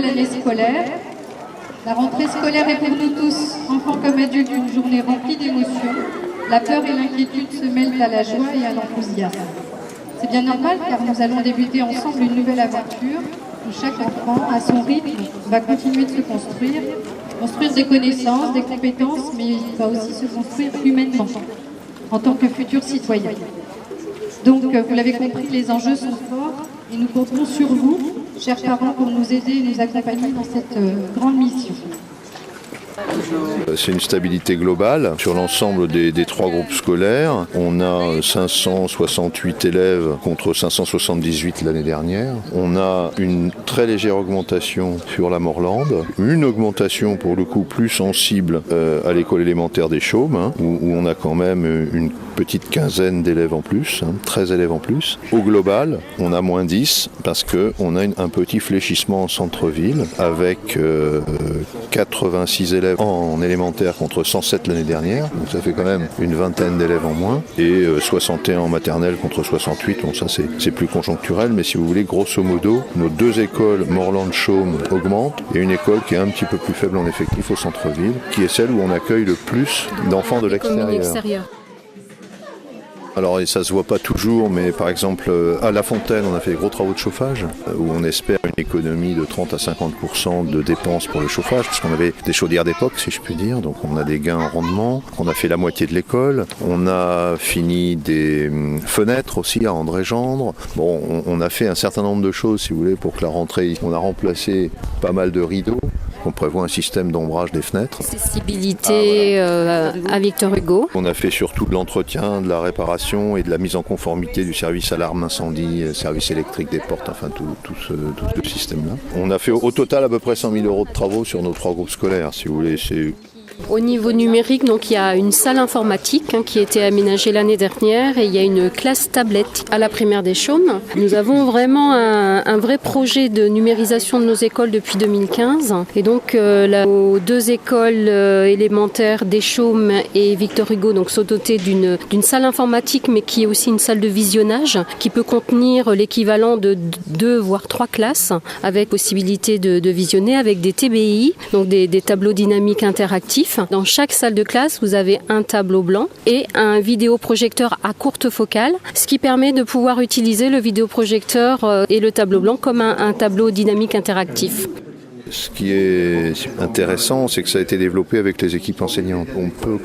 nouvelle année scolaire. La rentrée scolaire est pour nous tous, enfants comme adultes, une journée remplie d'émotions. La peur et l'inquiétude se mêlent à la joie et à l'enthousiasme. C'est bien normal car nous allons débuter ensemble une nouvelle aventure où chaque enfant, à son rythme, va continuer de se construire des connaissances, des compétences, mais il va aussi se construire humainement en tant que futur citoyen. Donc, vous l'avez compris, les enjeux sont forts et nous comptons sur vous, chers parents, pour nous aider et nous accompagner dans cette grande mission. C'est une stabilité globale sur l'ensemble des 3 groupes scolaires. On a 568 élèves contre 578 l'année dernière. On a une très légère augmentation sur la Morlande, une augmentation pour le coup plus sensible à l'école élémentaire des Chaumes, où on a quand même une petite quinzaine d'élèves en plus, 13 élèves en plus. Au global, on a moins 10 parce qu'on a un petit fléchissement en centre-ville avec 86 élèves en élémentaire contre 107 l'année dernière, donc ça fait quand même une vingtaine d'élèves en moins, et 61 en maternelle contre 68, bon ça c'est plus conjoncturel, mais si vous voulez, grosso modo, nos 2 écoles Morlande-Chaume augmentent, et une école qui est un petit peu plus faible en effectif au centre-ville, qui est celle où on accueille le plus d'enfants de l'extérieur. Alors, et ça se voit pas toujours, mais par exemple, à La Fontaine, on a fait des gros travaux de chauffage, où on espère une économie de 30 à 50% de dépenses pour le chauffage, parce qu'on avait des chaudières d'époque, si je puis dire, donc on a des gains en rendement. On a fait la moitié de l'école, on a fini des fenêtres aussi à André-Gendre. Bon, on a fait un certain nombre de choses, si vous voulez, pour que la rentrée, on a remplacé pas mal de rideaux. On prévoit un système d'ombrage des fenêtres. Accessibilité à Victor Hugo. On a fait surtout de l'entretien, de la réparation et de la mise en conformité du service alarme incendie, service électrique des portes, enfin tout ce système-là. On a fait au total à peu près 100 000 € de travaux sur nos 3 groupes scolaires, si vous voulez. Au niveau numérique, donc, il y a une salle informatique qui a été aménagée l'année dernière et il y a une classe tablette à la primaire des Chaumes. Nous avons vraiment un vrai projet de numérisation de nos écoles depuis 2015. Et donc, nos 2 écoles élémentaires des Chaumes et Victor Hugo donc, sont dotées d'une salle informatique, mais qui est aussi une salle de visionnage qui peut contenir l'équivalent de 2 voire 3 classes avec possibilité de visionner avec des TBI, donc des tableaux dynamiques interactifs. Dans chaque salle de classe, vous avez un tableau blanc et un vidéoprojecteur à courte focale, ce qui permet de pouvoir utiliser le vidéoprojecteur et le tableau blanc comme un tableau dynamique interactif. Ce qui est intéressant, c'est que ça a été développé avec les équipes enseignantes. On peut,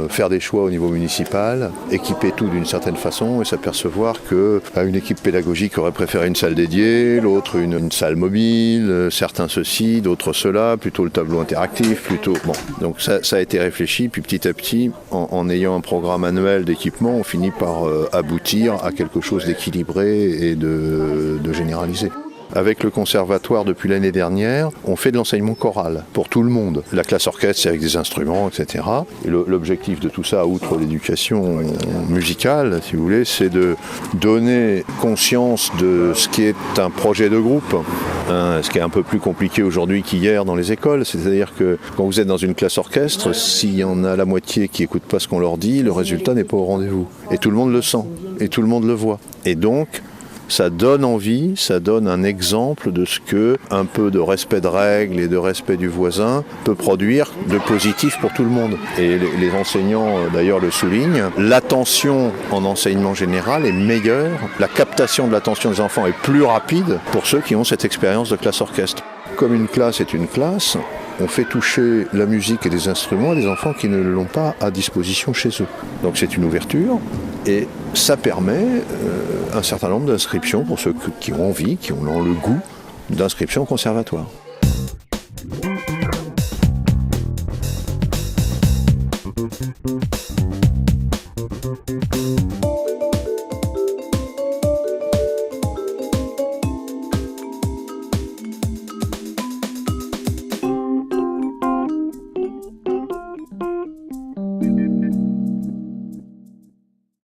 faire des choix au niveau municipal, équiper tout d'une certaine façon et s'apercevoir qu'une équipe pédagogique aurait préféré une salle dédiée, l'autre une salle mobile, certains ceci, d'autres cela, plutôt le tableau interactif, Donc ça a été réfléchi, puis petit à petit, en ayant un programme annuel d'équipement, on finit par aboutir à quelque chose d'équilibré et de généralisé. Avec le conservatoire, depuis l'année dernière, on fait de l'enseignement choral pour tout le monde. La classe orchestre, c'est avec des instruments, etc. Et l'objectif de tout ça, outre l'éducation musicale, si vous voulez, c'est de donner conscience de ce qui est un projet de groupe. Ce qui est un peu plus compliqué aujourd'hui qu'hier dans les écoles. C'est-à-dire que quand vous êtes dans une classe orchestre, s'il y en a la moitié qui n'écoutent pas ce qu'on leur dit, le résultat n'est pas au rendez-vous. Et tout le monde le sent, et tout le monde le voit. Et donc, ça donne envie, ça donne un exemple de ce que un peu de respect de règles et de respect du voisin peut produire de positif pour tout le monde. Et les enseignants d'ailleurs le soulignent. L'attention en enseignement général est meilleure, la captation de l'attention des enfants est plus rapide pour ceux qui ont cette expérience de classe orchestre. Comme une classe est une classe, on fait toucher la musique et les instruments à des enfants qui ne l'ont pas à disposition chez eux. Donc c'est une ouverture et ça permet un certain nombre d'inscriptions pour ceux qui ont envie, qui ont le goût d'inscription au conservatoire.